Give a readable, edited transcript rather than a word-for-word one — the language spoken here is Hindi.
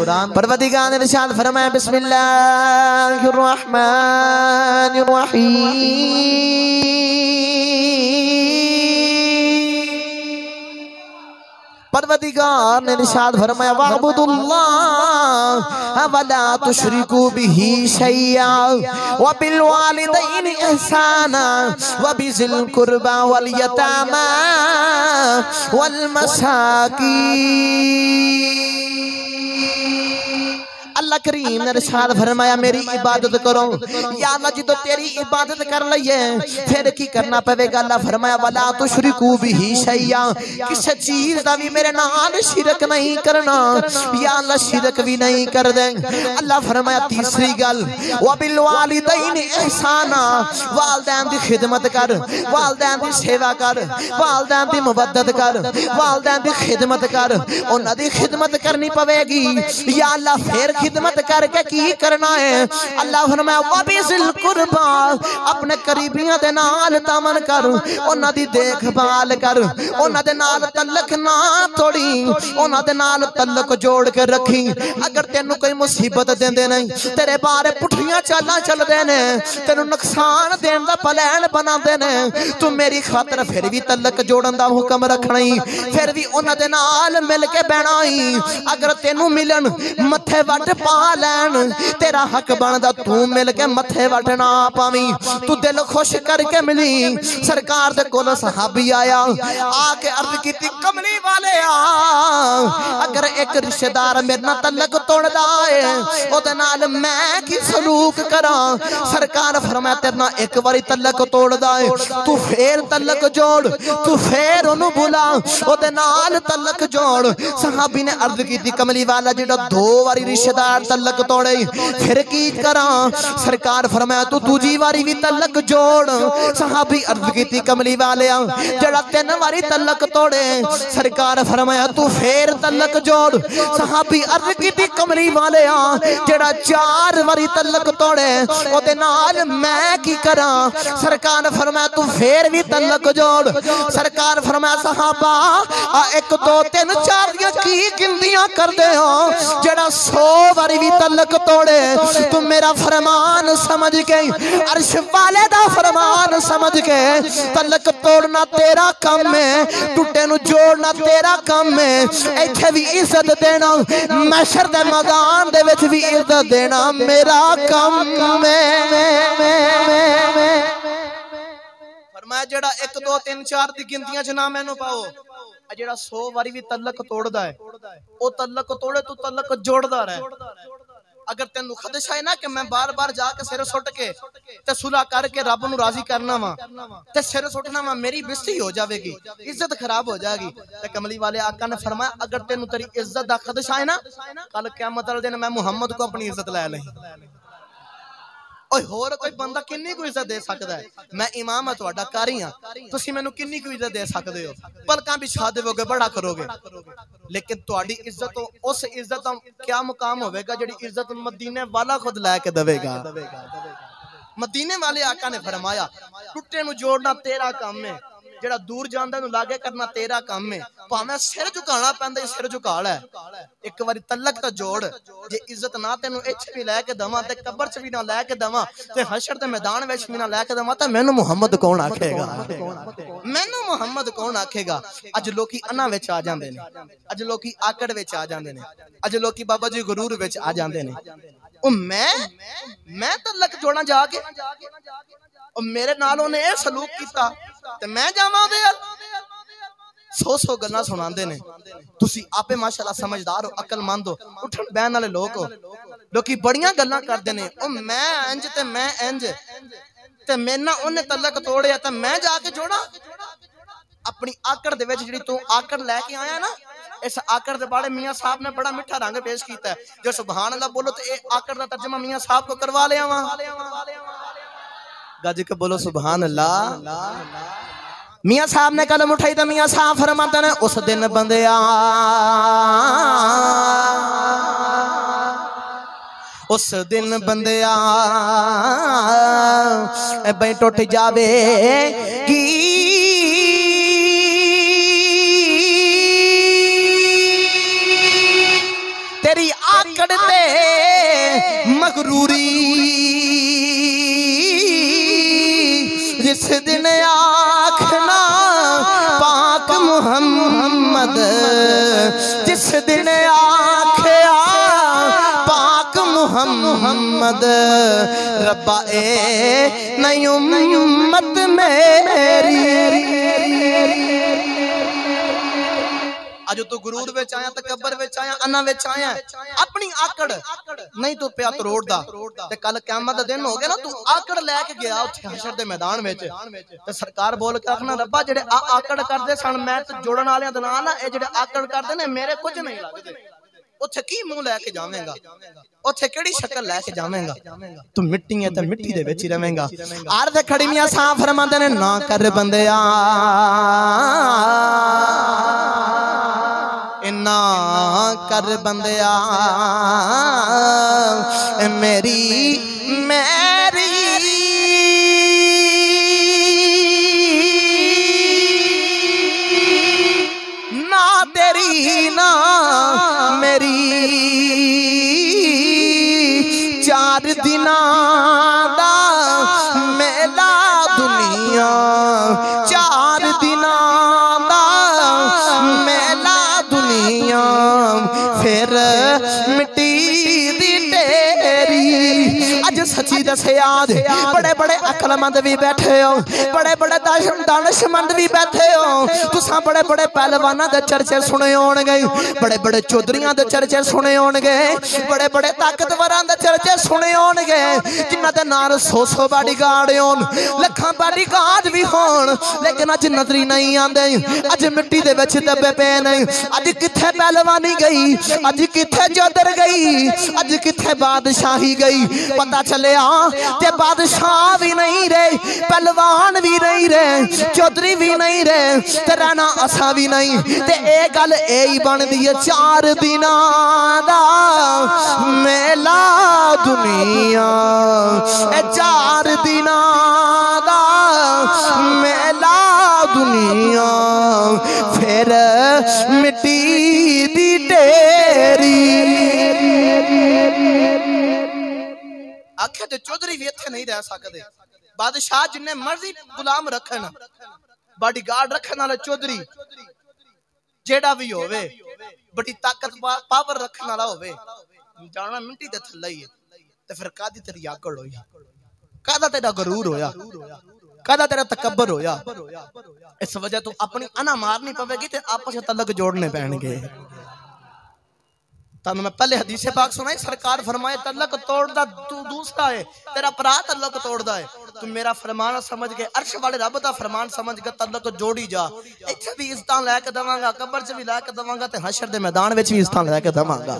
परवरदिगार ने इरशाद फरमाया बिस्मिल्लाहिर्रहमानिर्रहीम। परवरदिगार ने इरशाद फरमाया वअब्दुल्लाह वला तुशरिकू बिही शैया व बिल वालिदैनि इहसाना व बिज़िल कुर्बा वल यतामा वल मसाकीन। अल्लाह करीम ने इरशाद फरमाया मेरी इबादत करो। या अल्लाह जी तो तेरी इबादत कर लईए फिर की करना पवेगा। अल्लाह फरमाया वला तुशरिकू बिही शैया, किसी चीज का भी मेरे नाल शिरक नहीं करना। या अल्लाह शिरक भी नहीं कर दे। अल्लाह फरमाया तीसरी गल व बिल वालिदैनि इहसाना, वालिदैन दी खिदमत कर, वालिदैन दी सेवा कर, वालिदैन दी मुवद्दत कर, वालिदैन दी खिदमत कर। उन्हां दी खिदमत करनी पवेगी। या अल्लाह फिर खिदमत करके की करना है। अल्लाह फरमाया वबिज़िल कुर्बा, अपने करीबियां दे नाल तमन कर, उन्हां दी देखभाल कर, उन्हां दे नाल तल्लक ना तोड़ी, उन्हां दे नाल तल्लक जोड़ के रखी। अगर तेनू कोई मुसीबत देंदे नहीं, तेरे बारे पुठियां चालां चलदे ने, तेनू नुकसान देण दा प्लान बनांदे ने, तू मेरी खातर फिर भी तल्लक जोड़न दा हुक्म रखना ही, फिर भी उन्हां दे नाल मिल के बहना ही। अगर तेनू मिलन मथे वट पा लैन, तेरा हक बनदा तू मिल के मथे वट ना पावी, तू दिल खुश करके मिली। सरकार दे कोल सहाबी आया, आके अर्ज की कमली वाले अगर एक रिश्तेदार मेरे नाल तल्लक तोड़दा है ओदे नाल मैं की सलूक करा। सरकार फरमाया तेरे नाल एक बारी तल्लक तोड़दा है, तू फिर तल्लक जोड़, तू फिर ओनू बुला, ओदे नाल तल्लक जोड़। सहाबी ने अर्ज की कमली वाला जेड़ा दो बारी रिश्तेदार तल्लक तोड़े फिर की करा। सरकार फरमाया तू दूजी बारी भी तल्लक जोड़। सहाबी अर्ज की कमली वाले जेड़ा तीन बारी तल्लक तोड़े, सरकार फरमाया तू फिर तल्लक जोड़। सहाबी अर्ज की कमली वाले जेड़ा चार बारी तल्लक तोड़े ओदे नाल मैं की करा। सरकार फरमाया तू फिर भी तल्लक जोड़। सरकार फरमाया सहाबा 1 2 3 4 दियां की गिनतियां करदे हो, जेड़ा 100 बारी भी तल्लक तोड़े तू मेरा फरमान समझ के, अर्श वाले दा फरमान समझ के, तल्लक तोड़ना तेरा काम है, टूटे नु जोड़ना तेरा काम है। इत्थे भी इज्जत देना, महशर दे मैदान दे विच भी इज्जत देना मेरा काम है। फरमाया जेड़ा 1 2 3 4 दी गिनतियां च ना मैनू पाओ, जेड़ा 100 बारी भी तल्लक तोड़दा है ओ तल्लक तोड़े तू तल्लक जोड़दा रहे। अगर तेनू खदशा है ना कि मैं बार बार जाके सिर सुट के ते सुलह करके रब नू राजी करना वा ते सिर सुटना वा, मेरी बेइज्जती हो जाएगी, इज्जत खराब हो जाएगी। ते कमली वाले आका ने फरमाया अगर तेनू तेरी इज्जत दा खदशा है ना, कल क़यामत वाले दिन मैं मुहम्मद को अपनी इज्जत लै लई। ओए होर कोई बंदा किन्नी को इज्जत दे सकता है? मैं इमाम हां, तुहाडा कारी हां, तुसीं मैनू किन्नी को इज्जत दे सकदे हो? पलकां बिछा देवोगे, बड़ा करोगे, लेकिन तुहाडी इज्जत उस इज्जत दा क्या मुकाम होवेगा जिहड़ी इज्जत मदीने वाला खुद लैके देवेगा। मदीने वाले आका ने फरमाया टुटे नू जोड़ना तेरा काम है, जेड़ा दूर जांदा नू लागे करना तेरा काम है। भावें सिर झुकाना पैंदा, सिर झुका लै, एक बारी तल्लक तो जोड़। जे इज्जत ना तेनू इत्थे भी लैके देवां ते कब्र च भी ना लैके देवां ते हशर दे मैदान विच भी ना लैके देवां तां मैनू मुहम्मद कौन आखेगा? मैनू मुहम्मद कौन आखेगा? अज लोकी अन्ना विच आ जांदे ने, अज लोकी आकड़ विच आ जांदे ने, अज लोकी बाबा जी गुरूर विच आ जांदे ने। ओ मैं तल्लक जोड़ां जाके, ओ मेरे नाल ओने ए सलूक कीता ते मैं जावां दे 100 गल्लां सुनांदे ने। तुसी आपे माशाअल्लाह समझदार हो, अकलमंद हो, उठन बैन वाले लोग हो, लोकी बड़ियां गल्लां करदे ने। ओ मैं इंज ते मैं इंज ते मेरे नाल ओने तल्लक तोड़िया ते मैं जाके जोड़ा। अपनी आकड़ दे विच जिहड़ी तू आकड़ लैके आया ना, इस आकड़ दे बारे मियां साहब ने बड़ा मिठा रंग पेश कीता है। जो सुभान अल्लाह बोलो तो ए आकड़ दा तर्जुमा मियां साहब को करवा लिया वा। गज के बोलो सुभान अल्लाह। मियां साहब ने कलम उठाई तो मियां साहब फरमाते ने उस दिन बंदिया उस दिन बंदिया बई टुट जावे की तेरी आकड़ ते मगरूरी जिस दिन आखना पाक मुहम्मद जिस दिन आखया पाक मुहम्मद रब्बा ए नई उम्मत मेरी। अज तू गुरूर विच आया तकबर विच आया अन्ना विच आया अपनी आकड़ नहीं तू पिया तरोड़दा ते कल क़यामत दा दिन हो गया ना तू आकड़ लेके गया उत्थे हशर दे मैदान विच ते सरकार बोल के आखना रब्बा जेड़े आकड़ करदे सन मैं ते जोड़न वालेयां दे नाल ए जेड़े आकड़ करदे ने मेरे कुछ नहीं लगदे उत्थे की मुंह लेके जावेंगा उत्थे केड़ी शक्ल लेके जावेंगा तू मिट्टी है ते मिट्टी दे विच ही रवेंगा। अर्थ खड़ी मियां सां फरमांदे ने ना कर बंदिया इन्ना कर बंदिया मेरी मेरी ना तेरी ना मेरी चार दिना दा मेला दुनिया चार दिना दा मेला दुनिया फिर मिट्टी दी ढेरी। अज सच्ची दसे याद बड़े बड़े अकलमंद भी बैठे हो बड़े बड़े दानशमंद भी बैठे हो तुसा बड़े बड़े पहलवाना दे चर्चे सुने होणगे बड़े बड़े चौधरियां दे चर्चे सुने होणगे बड़े बड़े ताकतवरां दे चर्चे सुने होणगे जिन्हां दे नाल 100 बॉडीगार्ड होण लखां बॉडीगार्ड भी होण लेकिन अज नजरी नहीं आंदे अज मिट्टी दे विच दबे पे नहीं। अज किथे पहलवानी गई अज किथे चौधर गई अज किथे बादशाही गई पता चलिया ते बादशाह भी नहीं रहे पहलवान भी नहीं रहे चौधरी भी नहीं रहे ते राणा असा भी नहीं ते ए गल यही बनदी है चार दिनां दा मेला दुनिया ए चार दिनां दा मेला दुनिया फिर मिट्टी दी ढेरी। आखे ते चौधरी भी इत्थे नहीं रह सकते बादशाह जिन्ने मर्जी गुलाम रखन बॉडीगार्ड रखने वाले चौधरी जेड़ा भी होवे बड़ी ताकत पावर रखने वाला होवे जाना मिट्टी दे थल्ले ही ते फिर कादी तेरी आकड़ होई कादा तेरा गरूर होया कादा तेरा तकब्बर होया। इस वजह तो अपनी अना मारनी पवेगी ते आपस में तलक जोड़ने पैणगे। तब मैं पहले हदीस पाक सुनाई सरकार फरमाए तलक तोड़दा तू दूसरा है तेरा भरा तलक तोड़दा है तू मेरा फरमान समझ के अर्श वाले रब दा फरमान समझ के तलक जोड़ी जा इत्थे भी इज्जतां लैके दवांगा कब्र च भी लैके दवांगा ते हशर दे मैदान विच भी इज्जतां लैके दवांगा।